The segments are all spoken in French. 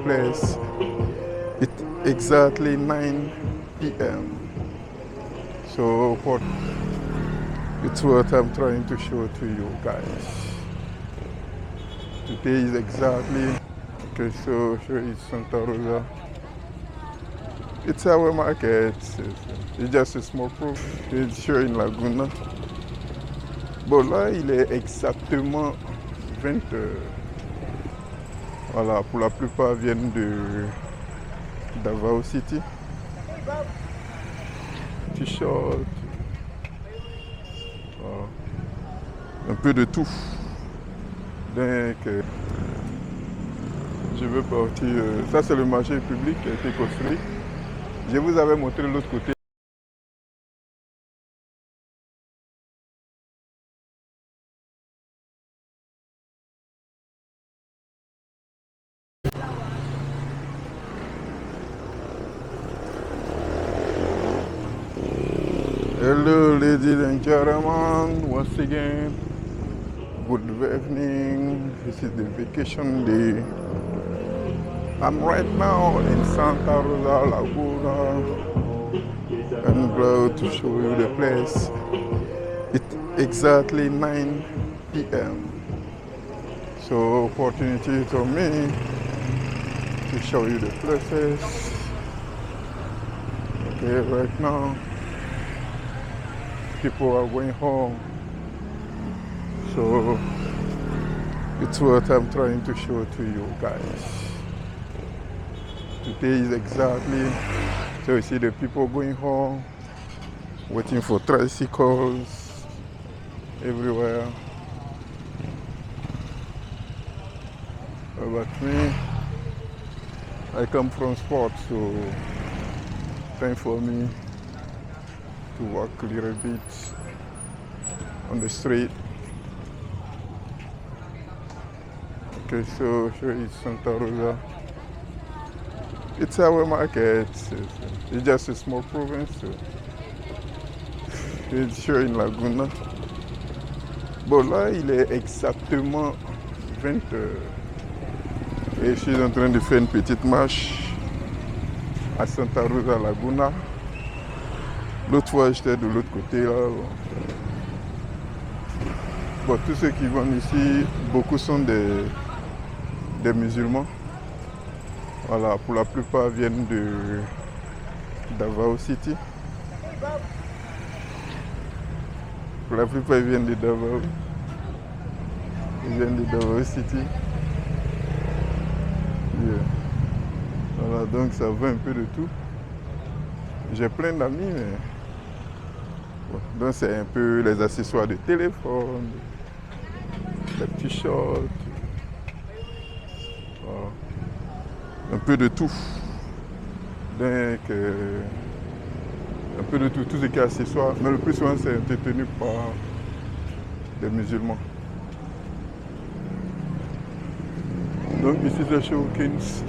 place. It's exactly 9 p.m. So it's what I'm trying to show to you guys. Today is exactly, okay, so here is Santa Rosa. It's our market. It's just a small proof. It's here in Laguna. Bon, là, il est exactement 20 heures. Voilà, pour la plupart viennent de Davao City. T-shirt. Voilà. Un peu de tout. Donc, je veux partir. Ça, c'est le marché public qui a été construit. Je vous avais montré l'autre côté. Hello, ladies and gentlemen, once again, good evening. This is the vacation day. I'm right now in Santa Rosa, Laguna. I'm glad to show you the place. It's exactly 9 p.m. So opportunity for me to show you the places. Okay, right now people are going home. So it's what I'm trying to show to you guys. Today is exactly, so you see the people going home, waiting for tricycles everywhere. But me, I come from sports, so time for me to walk a little bit on the street. Okay, so here is Santa Rosa. It's our market. It's just a small province. So it's here in Laguna. Bon, là, il est exactement 20 heures. Et je suis en train de faire une petite marche à Santa Rosa, Laguna. L'autre fois, j'étais de l'autre côté, là. Bon, tous ceux qui viennent ici, beaucoup sont des musulmans. Voilà, pour la plupart viennent de Davao City. Pour la plupart, ils viennent de Davao. Ils viennent de Davao City. Yeah. Voilà, donc ça va un peu de tout. J'ai plein d'amis, mais bon, donc c'est un peu les accessoires de téléphone, les t-shirts, voilà. Un peu de tout. Donc, un peu de tout, tout ce qui est accessoire, mais le plus souvent c'est entretenu par des musulmans. Donc ici c'est chez Hawkins,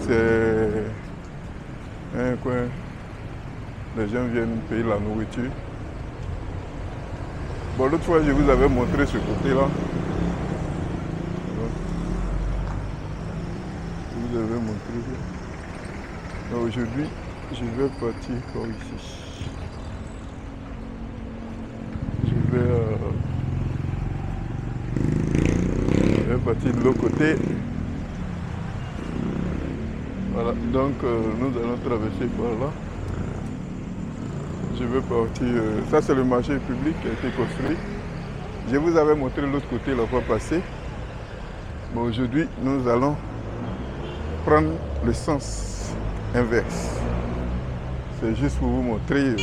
c'est un coin, les gens viennent payer la nourriture. Bon, l'autre fois je vous avais montré ce côté-là. Je vous avais montré ça. Aujourd'hui, je vais partir par ici. Je vais partir de l'autre côté. Voilà, donc nous allons traverser par là. Je vais partir. Ça, c'est le marché public qui a été construit. Je vous avais montré l'autre côté la fois passée. Bon, aujourd'hui, nous allons prendre le sens inverse. C'est juste pour vous montrer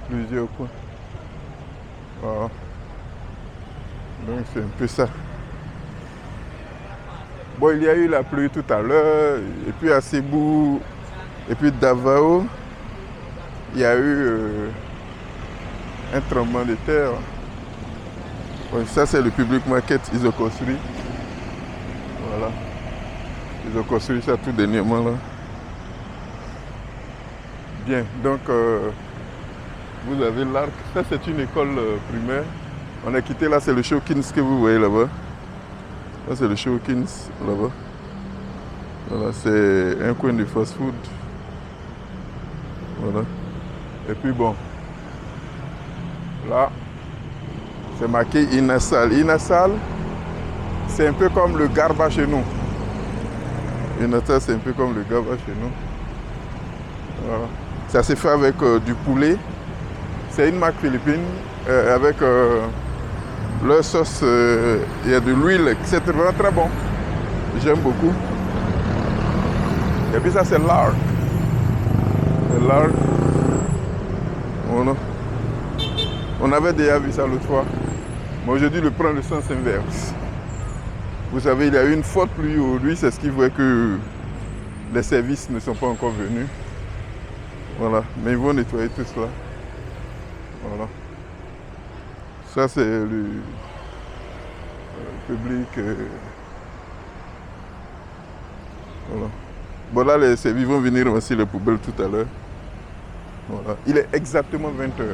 plusieurs points. Voilà. Donc c'est un peu ça. Bon, il y a eu la pluie tout à l'heure, et puis à Cebu, et puis Davao, il y a eu un tremblement de terre. Bon, ça c'est le public market, ils ont construit. Voilà. Ils ont construit ça tout dernièrement là. Bien, donc vous avez l'arc. Ça c'est une école primaire. On a quitté là, c'est le Shawkins que vous voyez là-bas. Là c'est le Shawkins là-bas. Voilà, c'est un coin de fast-food. Voilà. Et puis bon, là, c'est marqué Inasal. Inasal, c'est un peu comme le Garba chez nous. Inasal, c'est un peu comme le Garba chez nous. Voilà. Ça se fait avec du poulet. C'est une marque philippine avec leur sauce. Il y a de l'huile. C'est vraiment très bon. J'aime beaucoup. Et puis ça, c'est lard. Le lard. Voilà. On avait déjà vu ça l'autre fois. Mais aujourd'hui, le prendre le sens inverse. Vous savez, il y a eu une forte pluie aujourd'hui. C'est ce qui fait que les services ne sont pas encore venus. Voilà. Mais ils vont nettoyer tout cela. Voilà. Ça, c'est le public. Voilà. Bon, là, les services vont venir ramasser les poubelles tout à l'heure. Voilà. Il est exactement 20h.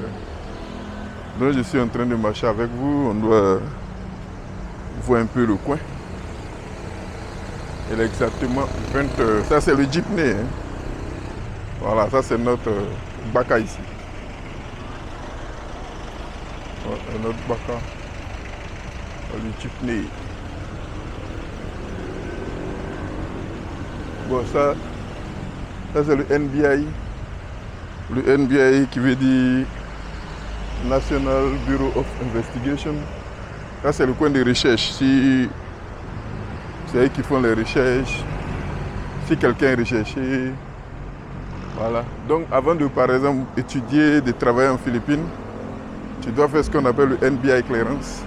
Donc, je suis en train de marcher avec vous. On doit voir un peu le coin. Il est exactement 20h. Ça, c'est le jeepney. Hein. Voilà, ça, c'est notre baka ici. Voilà, notre baka. Le jeepney. Bon, ça c'est le NBI. Le NBI qui veut dire National Bureau of Investigation. Ça, c'est le coin de recherche. Si c'est eux qui font les recherches, si quelqu'un est recherché, voilà. Donc, avant de, par exemple, étudier, de travailler en Philippines, tu dois faire ce qu'on appelle le NBI clearance.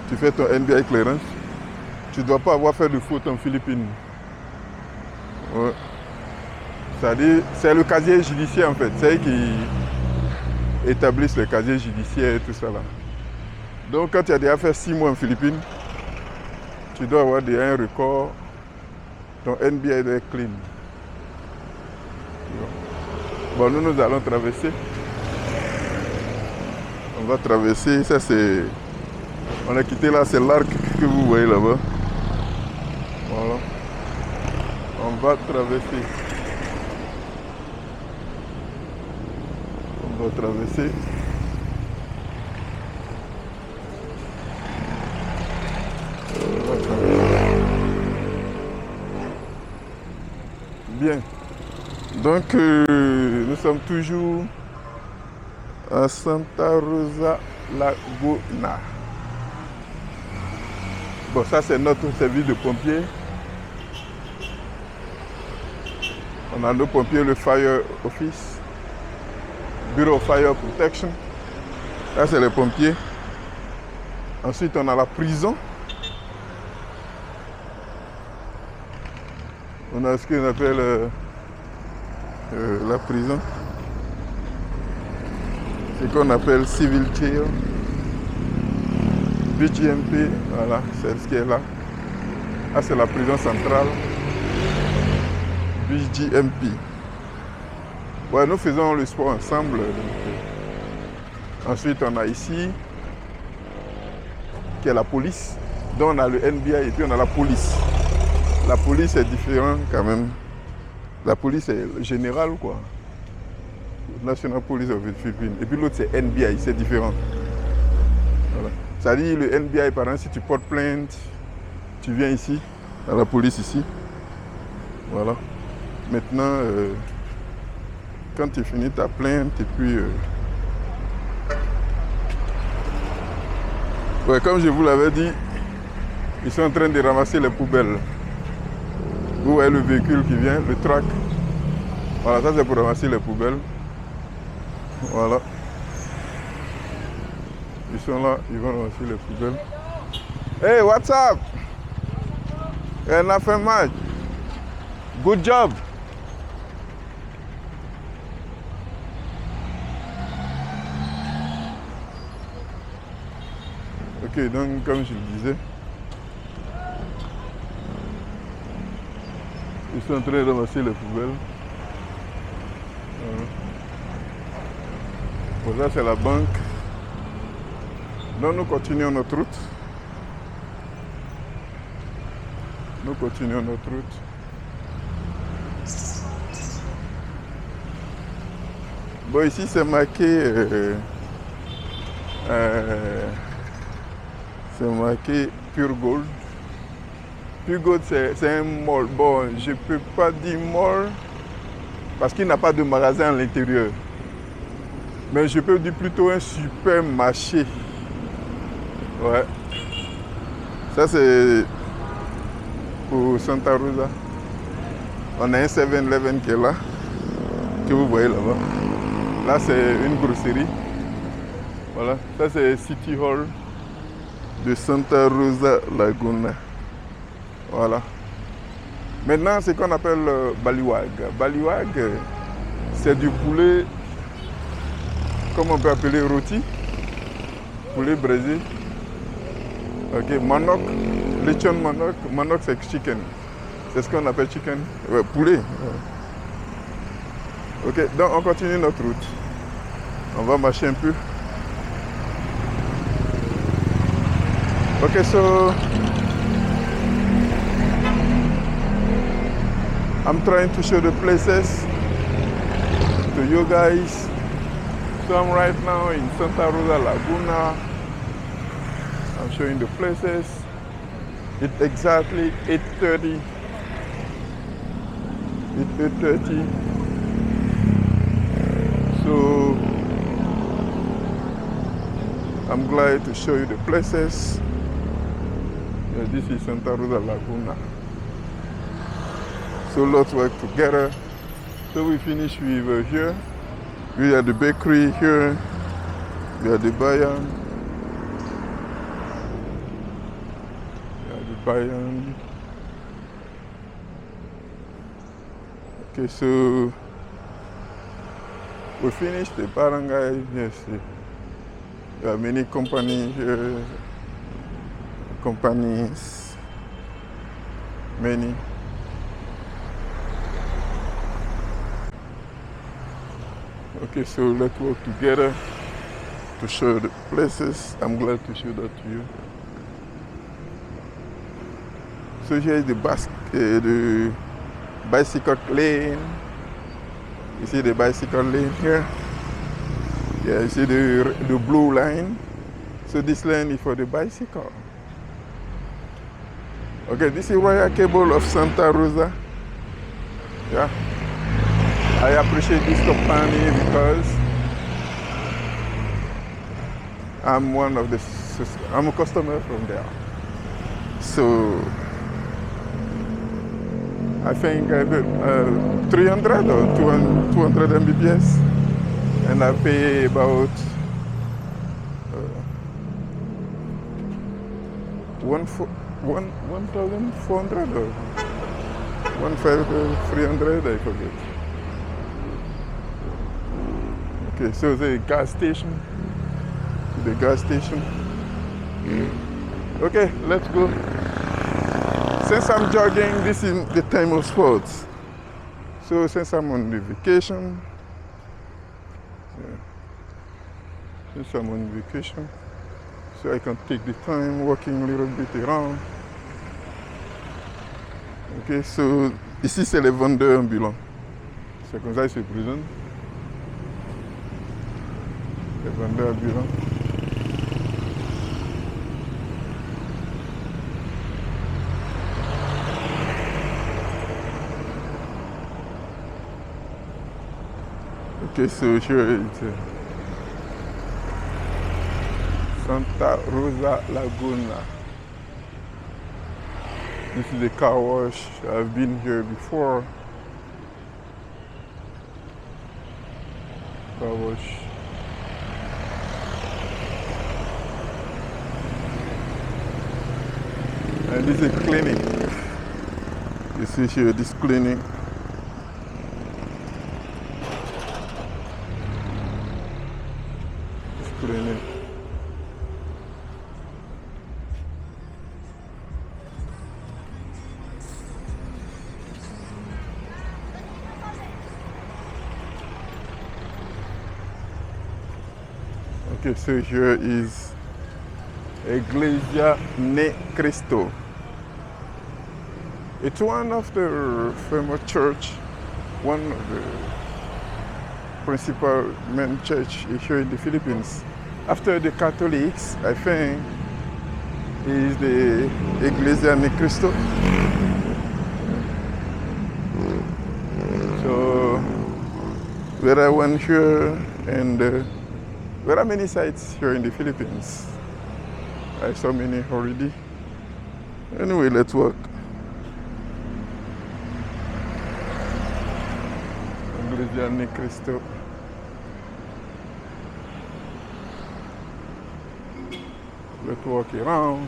Tu fais ton NBI clearance. Tu ne dois pas avoir fait de faute en Philippines. Ouais. C'est-à-dire, c'est le casier judiciaire en fait. C'est eux qui établissent le casier judiciaire et tout ça là. Donc quand tu as déjà fait 6 mois en Philippines, tu dois avoir déjà un record. Ton NBI doit être clean. Bon, nous allons traverser. On va traverser. Ça c'est... On a quitté là, c'est l'arc que vous voyez là-bas. Voilà. On va traverser. On va traverser. Bien. Donc, nous sommes toujours à Santa Rosa Laguna. Bon, ça c'est notre service de pompiers. On a nos pompiers, le Fire Office, Bureau Fire Protection. Ça c'est les pompiers. Ensuite, on a la prison. On a ce qu'on appelle la prison. C'est qu'on appelle Civil Jail. BGMP, voilà, c'est ce qui est là. Ah, c'est la prison centrale. BGMP. Ouais, nous faisons le sport ensemble. Ensuite, on a ici, qui est la police. Donc, on a le NBI et puis on a la police. La police est différente quand même. La police est générale, quoi. National Police of the Philippines. Et puis l'autre, c'est NBI, c'est différent. Voilà. C'est-à-dire, le NBI, par exemple, si tu portes plainte, tu viens ici, à la police ici. Voilà. Maintenant, quand tu finis ta plainte, et puis... ouais, comme je vous l'avais dit, ils sont en train de ramasser les poubelles. Vous voyez le véhicule qui vient, le truck. Voilà, ça c'est pour ramasser les poubelles. Voilà. Ils sont là, ils vont ramasser les poubelles. Hey, what's up? Hey, nothing much. Good job. Ok, donc comme je le disais, ils sont en train de ramasser les poubelles. Voilà. Bon, ça c'est la banque. Donc nous continuons notre route. nous continuons notre route. Bon, ici c'est marqué Pure Gold. Pure Gold, c'est un mall. Bon, je ne peux pas dire mall parce qu'il n'a pas de magasin à l'intérieur. Mais je peux dire plutôt un supermarché. Ouais. Ça, c'est pour Santa Rosa. On a un 7-Eleven qui est là, que vous voyez là-bas. Là, c'est une grosserie. Voilà. Ça, c'est City Hall de Santa Rosa Laguna. Voilà. Maintenant, c'est ce qu'on appelle baliwag. Baliwag, c'est du poulet, comme on peut appeler rôti, poulet braisé. Ok, manok, lechon manok. Manok, c'est chicken. C'est ce qu'on appelle chicken. Ouais, poulet. Ouais. Ok, donc on continue notre route. On va marcher un peu. Ok, so I'm trying to show the places to you guys. So I'm right now in Santa Rosa Laguna. I'm showing the places. It's exactly 8:30. It's 8:30. So I'm glad to show you the places. Yeah, this is Santa Rosa Laguna. So let's work together. So we finish with here. We have the bakery here. We have the Bayan. Bayan. Okay, so we finished the barangay. Yes, there are many companies here. Companies, many. Okay, so let's work together to show the places. I'm glad to show that to you. So here is the bicycle lane. You see the bicycle lane here? Yeah, you see the blue line? So this lane is for the bicycle. Okay, this is Royal Cable of Santa Rosa. Yeah. I appreciate this company because I'm a customer from there. So I think I have 300 or 200 Mbps, and I pay about 1,400 or 1,300, I forget. Okay, so the gas station. Okay, let's go. Since I'm jogging, this is the time of sports. So since I'm on the vacation, so I can take the time walking a little bit around. Ok, so ici c'est les vendeurs ambulants. C'est comme ça qu'ils se présentent. Les vendeurs ambulants. Okay, so here it's Santa Rosa Laguna. This is the car wash. I've been here before. Car wash. And this is a clinic. You see here this clinic. Clinic. Okay, so here is Iglesia Ne Cristo. It's one of the famous church, one of the principal main church here in the Philippines. After the Catholics, I think, is the Iglesia Ni Cristo. So, where I went here, and there are many sites here in the Philippines. I saw many already. Anyway, let's walk. Iglesia Ni Cristo. Let's walk around.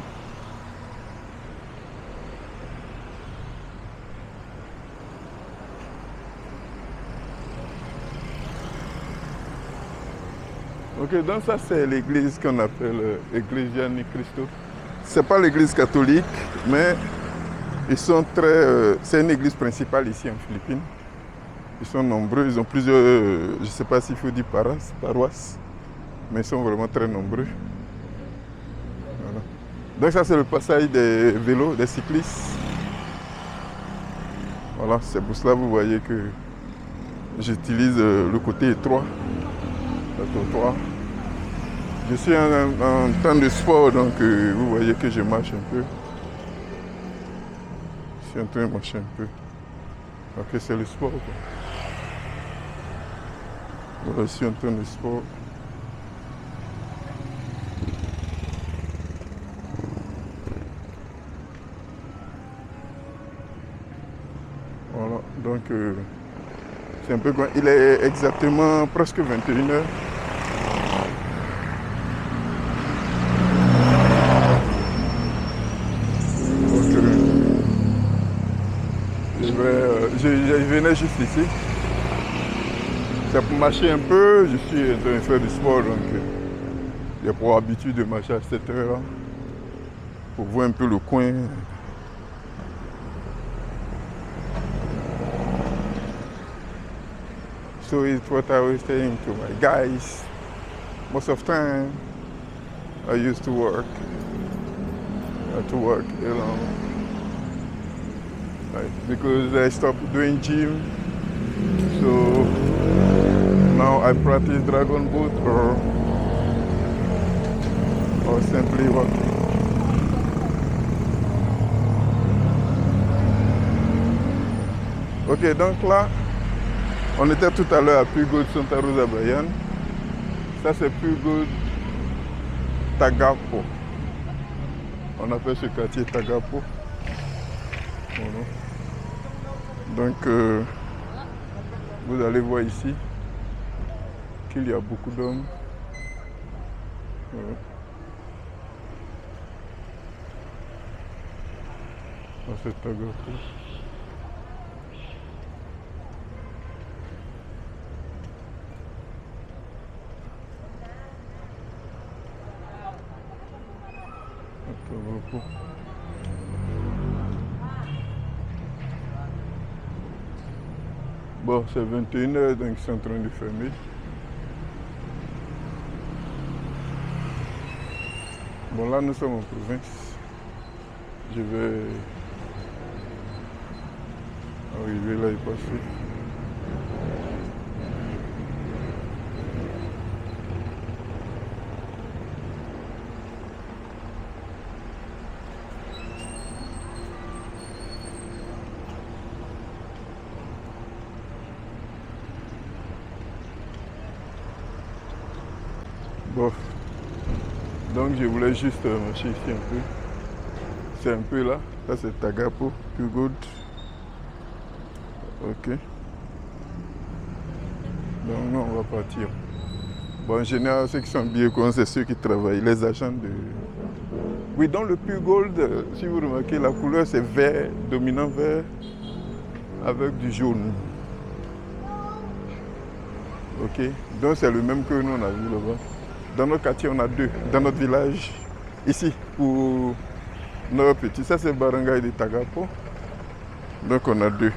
Ok, donc ça c'est l'église qu'on appelle Iglesia Ni Cristo. C'est pas l'église catholique, mais ils sont très. C'est une église principale ici en Philippines. Ils sont nombreux, ils ont plusieurs, je ne sais pas s'il faut dire paroisses, mais ils sont vraiment très nombreux. Voilà. Donc ça c'est le passage des vélos, des cyclistes. Voilà, c'est pour cela que vous voyez que j'utilise le côté étroit, le trottoir. Je suis en temps de sport, donc vous voyez que je marche un peu. Je suis en train de marcher un peu. Ok, c'est le sport, quoi. Voilà, je suis en train de sport. Voilà, donc c'est un peu quoi. Il est exactement presque 21h. Je venais juste ici. C'est pour marcher un peu, je suis en train de faire du sport, donc j'ai pour habitude de marcher à cette heure-là, pour voir un peu le coin. So it's what I was saying to my guys. Most of the time, I used to work alone. Like, because I stopped doing gym, so now I practice dragon boat or simply walking. Ok, donc là, on était tout à l'heure à Pugo de Santa Rosa Bayan. Ça c'est Pugo Tagapo. On appelle ce quartier Tagapo. Voilà. Donc, vous allez voir ici qu'il y a beaucoup d'hommes. Voilà. C'est Tagapo. Tagapo. Bon, c'est 21h, donc ils sont en train de fermer. Bon, là, nous sommes en province. Je vais arriver là et passer. Bon, donc je voulais juste marcher ici un peu. C'est un peu là. Ça c'est Tagapo, Pugo. Ok. Donc nous on va partir. Bon, en général, ceux qui sont bien connus, c'est ceux qui travaillent, les agents de. Oui, dans le Pugo, si vous remarquez, la couleur c'est vert, dominant vert, avec du jaune. Ok. Donc c'est le même que nous on a vu là-bas. Dans notre quartier, on a deux. Dans notre village, ici, pour nos petits, ça c'est Barangay de Tagapo. Donc on a deux.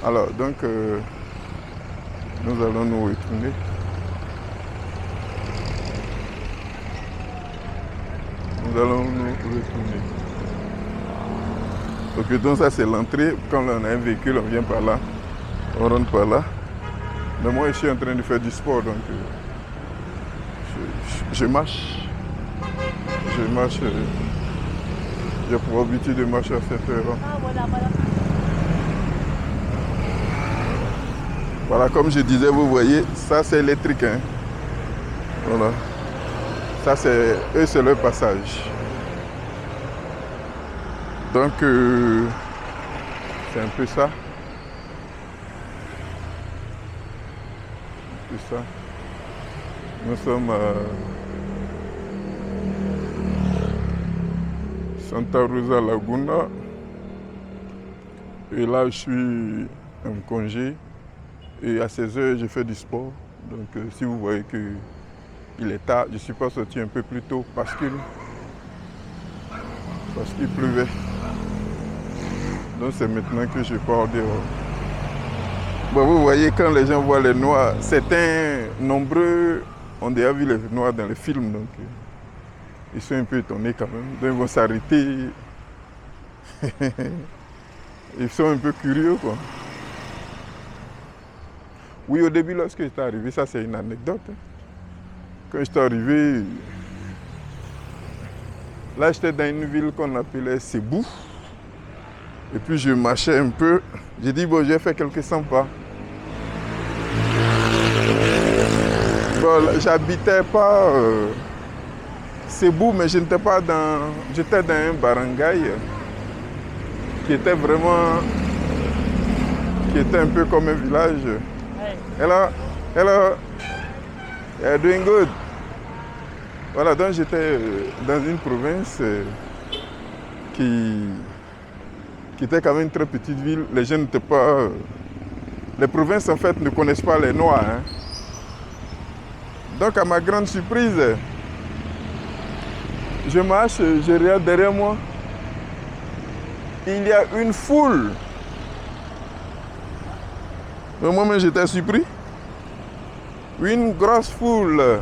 Alors, donc, nous allons nous retourner. Nous allons nous retourner. Ok, donc ça c'est l'entrée. Quand on a un véhicule, on vient par là, on rentre par là. Mais moi je suis en train de faire du sport, donc je marche. Je marche. J'ai pour habitude de marcher à cette heure. Ah, voilà, voilà. Voilà, comme je disais, vous voyez, ça c'est électrique. Hein. Voilà. Ça c'est eux, c'est leur passage. Donc c'est un peu ça. C'est ça. Nous sommes à Santa Rosa Laguna. Et là, je suis en congé. Et à 16h, je fais du sport. Donc si vous voyez qu'il est tard, je ne suis pas sorti un peu plus tôt parce qu'il pleuvait. Donc c'est maintenant que je pars dehors. Bon, vous voyez, quand les gens voient les noirs, certains nombreux ont déjà vu les noirs dans les films. Donc ils sont un peu étonnés quand même. Donc ils vont s'arrêter. Ils sont un peu curieux, quoi. Oui, au début, lorsque j'étais arrivé, ça c'est une anecdote. Quand j'étais arrivé, là j'étais dans une ville qu'on appelait Cebu. Et puis je marchais un peu. J'ai dit, bon, j'ai fait quelques 100 pas. Bon, j'habitais pas Cebu, mais je n'étais pas dans... J'étais dans un barangay qui était vraiment... qui était un peu comme un village. Hello, hello, you're doing good. Voilà, donc j'étais dans une province qui était quand même une très petite ville. Les gens n'étaient pas... Les provinces en fait ne connaissent pas les Noirs. Hein. Donc à ma grande surprise, je marche, je regarde derrière moi. Il y a une foule. Moi-même j'étais surpris. Une grosse foule.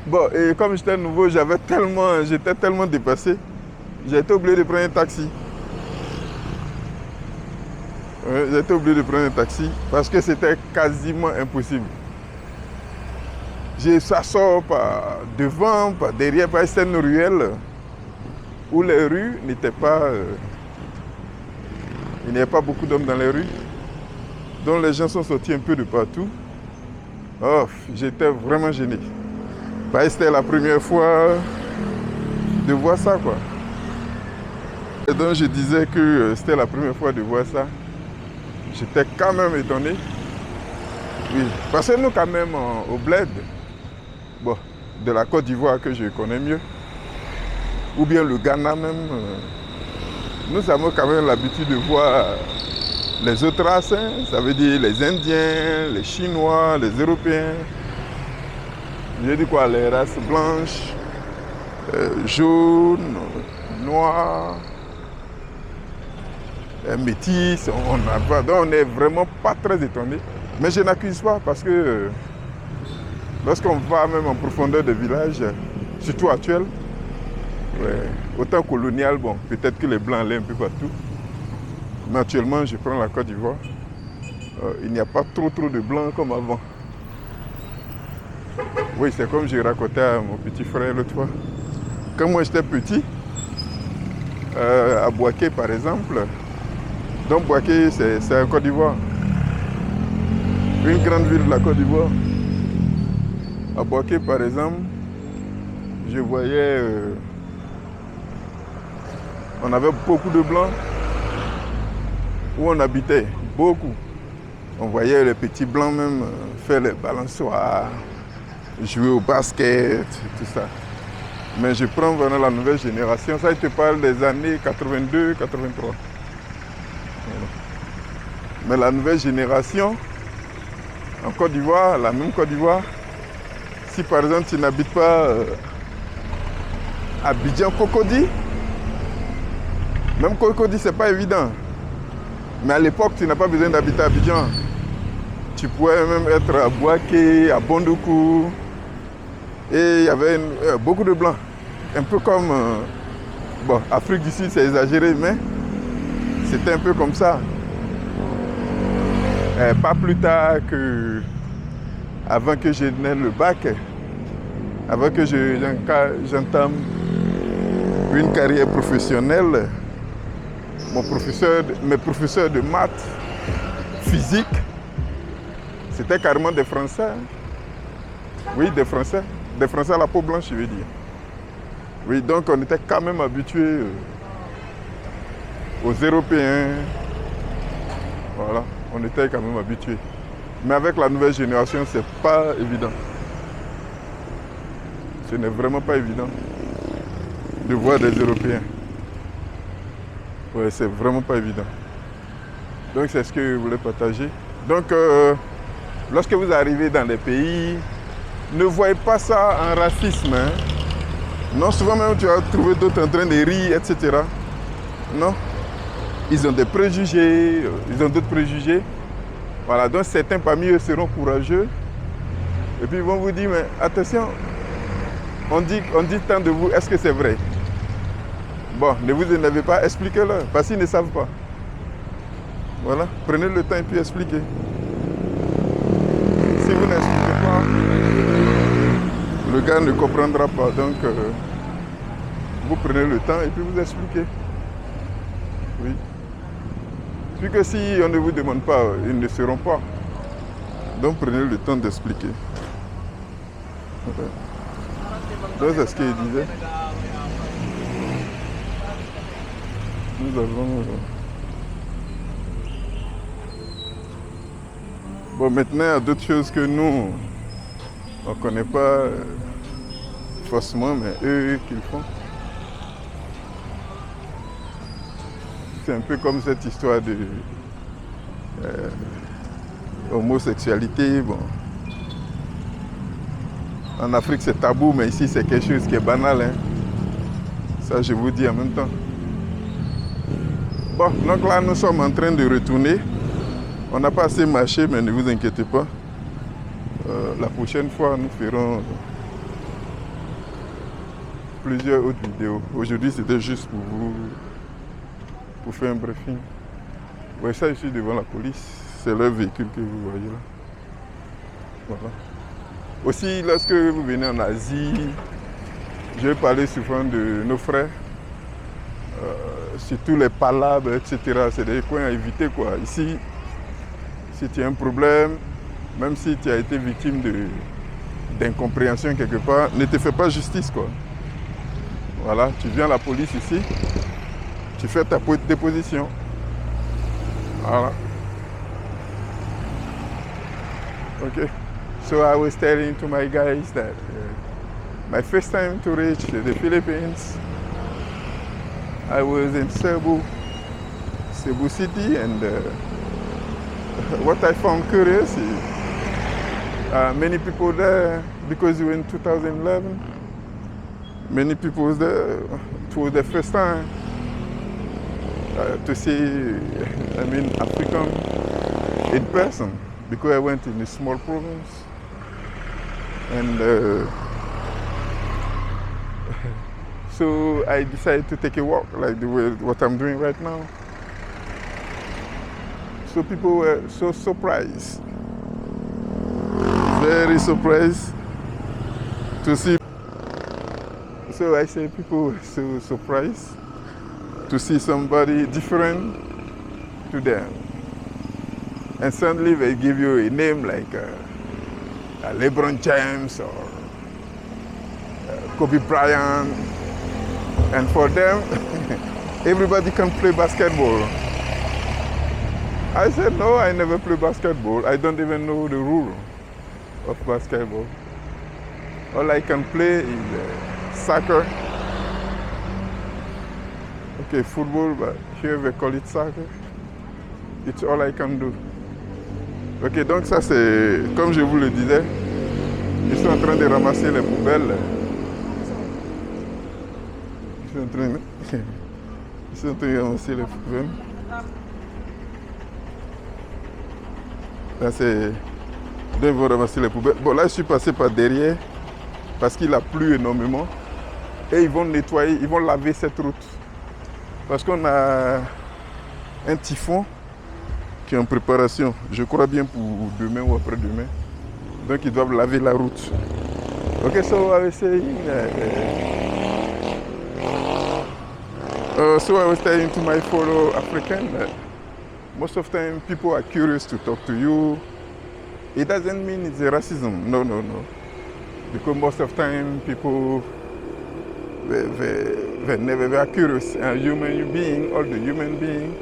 Bon, et comme j'étais nouveau, j'étais tellement dépassé. J'ai été obligé de prendre un taxi. J'ai été obligé de prendre un taxi parce que c'était quasiment impossible. Ça sort par devant, par derrière, par une ruelle où les rues n'étaient pas... il n'y avait pas beaucoup d'hommes dans les rues. Donc les gens sont sortis un peu de partout. Oh, j'étais vraiment gêné. Bah, c'était la première fois de voir ça, quoi. Et donc je disais que c'était la première fois de voir ça. J'étais quand même étonné. Oui, parce que nous quand même au bled, bon, de la Côte d'Ivoire que je connais mieux, ou bien le Ghana même, nous avons quand même l'habitude de voir les autres races, hein, ça veut dire les Indiens, les Chinois, les Européens. J'ai dit quoi, les races blanches, jaunes, noires, métis, donc on n'est vraiment pas très étonnés. Mais je n'accuse pas parce que lorsqu'on va même en profondeur des villages, surtout actuels, au temps colonial, bon, peut-être que les blancs allaient un peu partout. Mais actuellement, je prends la Côte d'Ivoire. Il n'y a pas trop de blancs comme avant. Oui, c'est comme je racontais à mon petit frère l'autre fois. Quand moi j'étais petit, à Boaké par exemple, donc Boaké c'est en Côte d'Ivoire, une grande ville de la Côte d'Ivoire. À Boaké par exemple, je voyais, on avait beaucoup de blancs où on habitait, beaucoup. On voyait les petits blancs même faire les balançoires, jouer au basket, tout ça. Mais je prends vraiment la nouvelle génération. Ça, je te parle des années 82, 83. Mais la nouvelle génération, en Côte d'Ivoire, la même Côte d'Ivoire, si par exemple tu n'habites pas à Abidjan, Cocody, même Cocody, c'est pas évident. Mais à l'époque, tu n'as pas besoin d'habiter à Abidjan. Tu pouvais même être à Boaké, à Bondoukou. Et il y avait beaucoup de blancs. Un peu comme Bon, Afrique du Sud, c'est exagéré, mais c'était un peu comme ça. Pas plus tard que avant que je n'aie le bac, avant que j'entame une carrière professionnelle, mes professeurs de maths, physique, c'était carrément des Français. Oui, des Français. Des Français à la peau blanche, je veux dire. Oui, donc on était quand même habitués aux Européens. Voilà, on était quand même habitués. Mais avec la nouvelle génération, c'est pas évident. Ce n'est vraiment pas évident de voir des Européens. Ouais, c'est vraiment pas évident. Donc c'est ce que je voulais partager. Donc lorsque vous arrivez dans des pays, ne voyez pas ça en racisme. Hein. Non, souvent même tu vas trouver d'autres en train de rire, etc. Non. Ils ont des préjugés, ils ont d'autres préjugés. Voilà, donc certains parmi eux seront courageux. Et puis ils vont vous dire, mais attention, on dit tant de vous, est-ce que c'est vrai? Bon, ne vous énervez pas, expliquez-leur, parce qu'ils ne savent pas. Voilà, prenez le temps et puis expliquez. Si vous n'expliquez pas, le gars ne comprendra pas. Donc, vous prenez le temps et puis vous expliquez. Oui. Puis que si on ne vous demande pas, ils ne seront pas. Donc, prenez le temps d'expliquer. Donc, c'est ce qu'il disait. Nous avons... Bon, maintenant, il y a d'autres choses que nous, on ne connaît pas forcément, mais eux qui le font. C'est un peu comme cette histoire de homosexualité. Bon. En Afrique, c'est tabou, mais ici, c'est quelque chose qui est banal. Hein. Ça, je vous dis en même temps. Bon, donc là, nous sommes en train de retourner. On n'a pas assez marché, mais ne vous inquiétez pas. La prochaine fois, nous ferons plusieurs autres vidéos. Aujourd'hui, c'était juste pour vous, pour faire un briefing. Oui, ça, je suis devant la police. C'est leur véhicule que vous voyez là. Voilà. Aussi, lorsque vous venez en Asie, je vais parler souvent de nos frères. Surtout les palabres, etc. C'est des coins à éviter, quoi. Ici, si tu as un problème, même si tu as été victime d'incompréhension quelque part, ne te fais pas justice, quoi. Voilà, tu viens à la police ici, tu fais ta déposition. Voilà. Okay. So I was telling to my guys that my first time to reach the Philippines, I was in Cebu City, and what I found curious is many people there, because we were in 2011, many people there, it was the first time to see, African in person, because I went in a small province, and so I decided to take a walk, like what I'm doing right now. So people were so surprised, very surprised to see. So I say people were so surprised to see somebody different to them. And suddenly they give you a name like LeBron James or Kobe Bryant. And for them, everybody can play basketball. I said, no, I never play basketball. I don't even know the rule of basketball. All I can play is soccer. Okay, football, but here they call it soccer. It's all I can do. Ok, donc ça c'est, comme je vous le disais, je suis en train de ramasser les poubelles. Je suis en train de ramasser les poubelles. Là c'est, je vais ramasser les poubelles. Bon là je suis passé par derrière parce qu'il a plu énormément. et ils vont nettoyer, ils vont laver cette route. Parce qu'on a un typhon qui est en préparation, je crois bien pour demain ou après-demain. Donc ils doivent laver la route. Okay, so I was saying, so I was saying to my fellow African that most of the time people are curious to talk to you. It doesn't mean it's a racism, no. Because most of the time people, they never are curious. A human being, all the human beings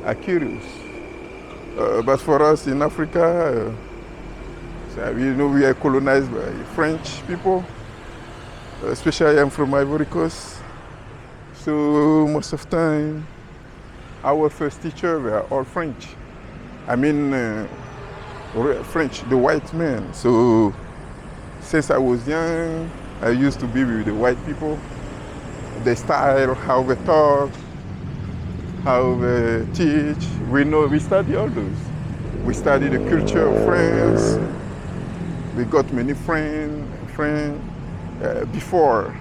are curious. But for us in Africa, we are colonized by French people, especially I'm from Ivory Coast. So most of the time, our first teacher were all French. I mean, French, the white men. So since I was young, I used to be with the white people. The style, how they talk, how they teach. We study all those. We study the culture of France. We got many friends before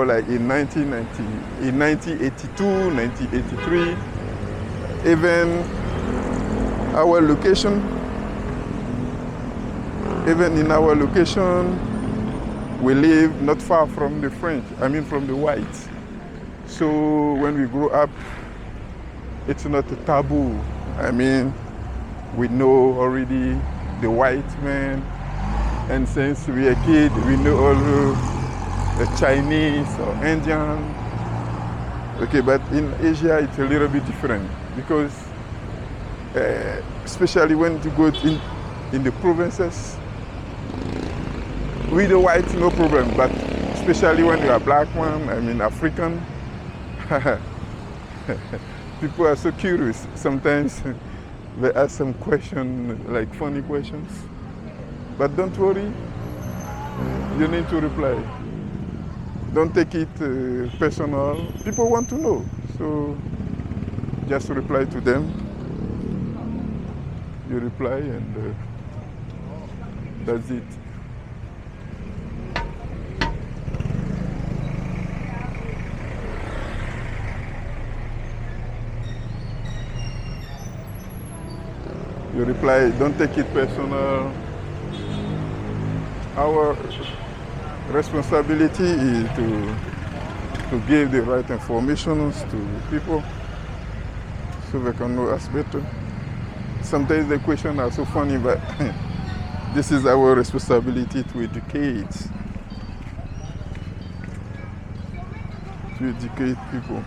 like in 1982, 1983. Even our location, even in our location, we live not far from the French, I mean from the whites. So when we grow up, it's not a taboo. I mean, we know already the white man, and since we are kids, we know all the Chinese or Indian. Okay, but in Asia, it's a little bit different because especially when you go in the provinces, with the whites, no problem, but especially when you are black one, I mean African, people are so curious. Sometimes they ask some questions, like funny questions. But don't worry, you need to reply. Don't take it personal. People want to know, so just reply to them. You reply and that's it. You reply, don't take it personal. Our responsibility is to give the right information to people so they can know us better. Sometimes the questions are so funny, but this is our responsibility to educate people.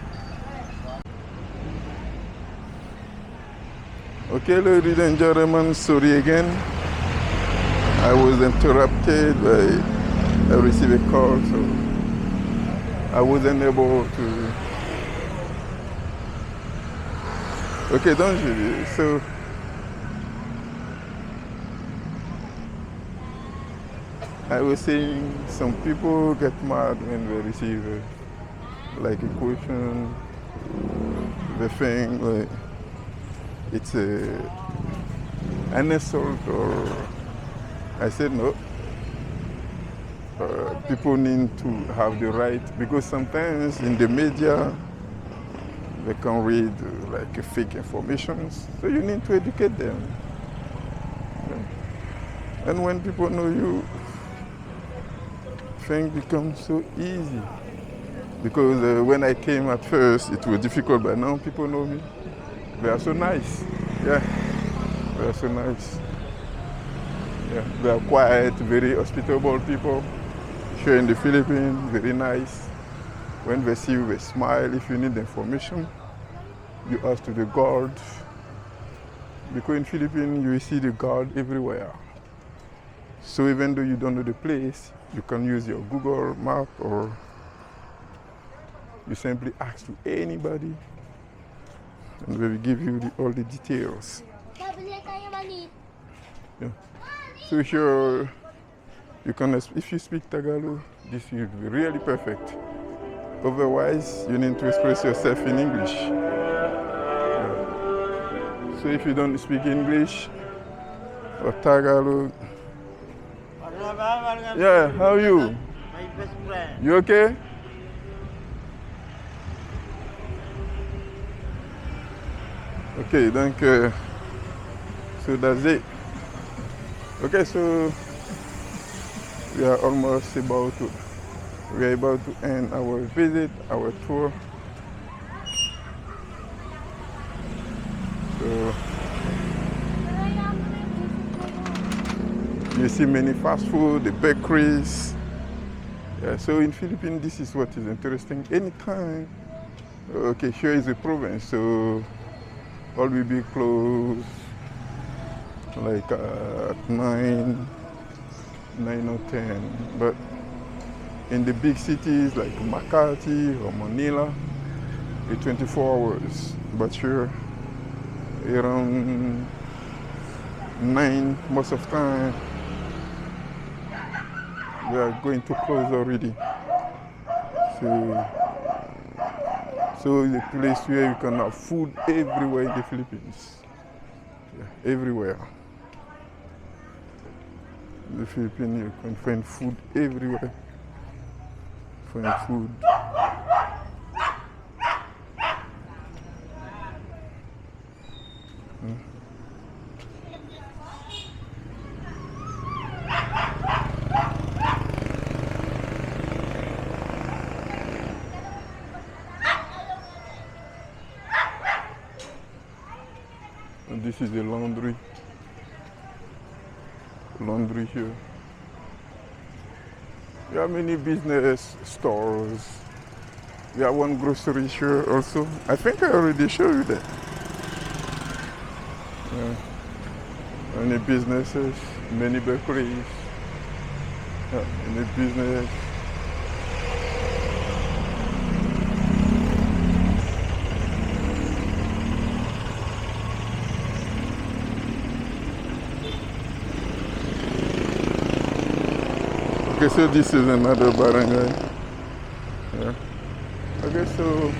Okay, ladies and gentlemen, sorry again. I was interrupted I received a call, so I wasn't able to. Okay, don't you? So I was saying some people get mad when they receive like a question, they think like it's an insult, or I said no. People need to have the right, because sometimes in the media they can read like fake information, so you need to educate them. And when people know you, things become so easy. Because when I came at first, it was difficult, but now people know me. They are so nice. Yeah, they are so nice. Yeah, they are quiet, very hospitable people. Here in the Philippines, very nice. When they see you, they smile. If you need information, you ask to the guard. Because in Philippines, you see the guard everywhere. So even though you don't know the place, you can use your Google map, or you simply ask to anybody, and they will give you all the details. Yeah. So here, if you speak Tagalog, this will be really perfect. Otherwise, you need to express yourself in English. Yeah. So if you don't speak English or Tagalog, yeah, how are you? best friend. You okay? Okay, donc, so that's it. Okay, so we are almost about to, we are about to end our visit, our tour. So you see many fast food, the bakeries. Yeah, so in Philippines, this is what is interesting. Anytime, okay, here is a province, so all will be closed like at 9 or 10. But in the big cities like Makati or Manila, it's 24 hours. But here, around 9 most of the time, we are going to close already. So it's a place where you can have food everywhere in the Philippines. Yeah, everywhere. In the Philippines, you can find food everywhere. Find food. And this is the laundry. Laundry here. We have many business stores. We have one grocery here also. I think I already showed you that. Yeah. Many businesses, many bakeries, many business. Okay, so this is another barangay. Yeah. Okay, so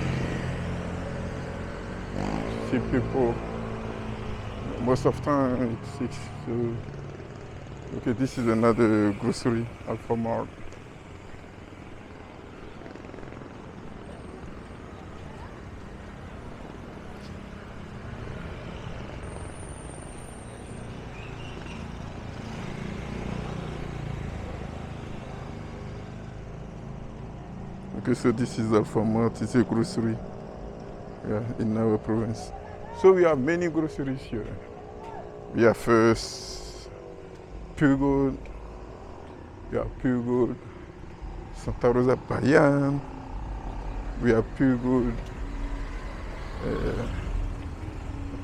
see people. Most of time it's 6. So, okay, this is another grocery, Alpha Mart. Okay, so this is Alpha Mart. It's a grocery, yeah, in our province. So we have many groceries here. We have first Pure Gold. We have Pure Gold, Santa Rosa Payan. We have Pure Gold,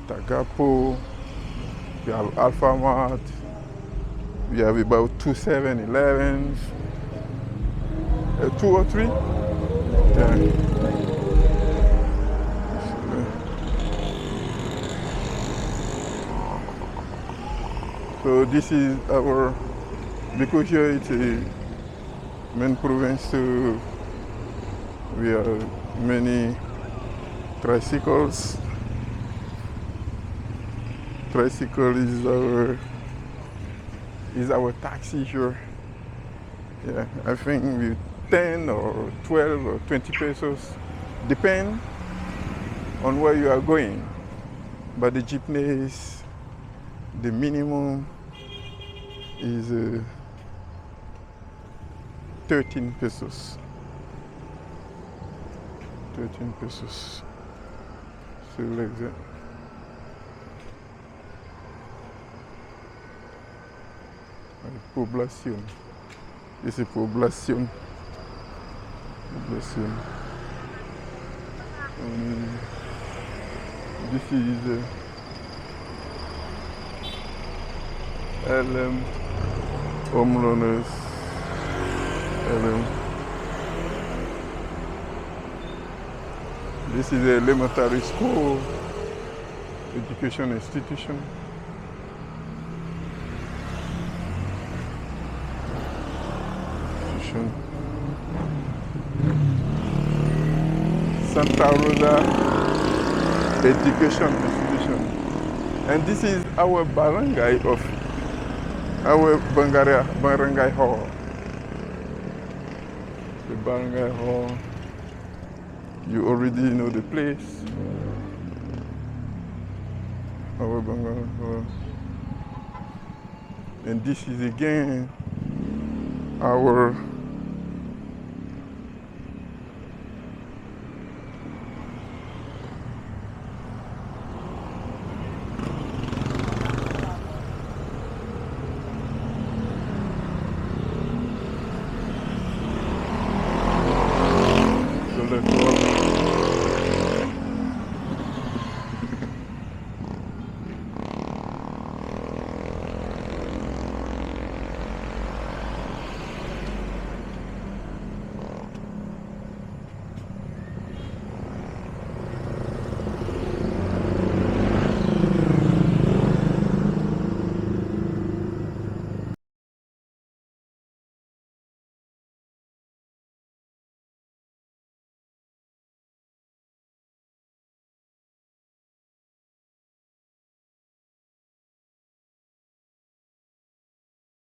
Tagapo. We have Alpha Mart. We have about 2 7-Elevens, 2 or 3. Yeah. So this is our, because here it's a main province, so we have many tricycles. Tricycle is our taxi here. Yeah, I think with 10 or 12 or 20 pesos, depend on where you are going. But the jeepneys, the minimum is 13 pesos. 13 pesos. So like that. Población. This is población. Población. This is LM homeowners. LM. This is a elementary school, education institution. Santa Rosa Education Institution. And this is our barangay of our barangay hall. Barangay Hall. You already know the place. Our Barangay Hall. And this is again our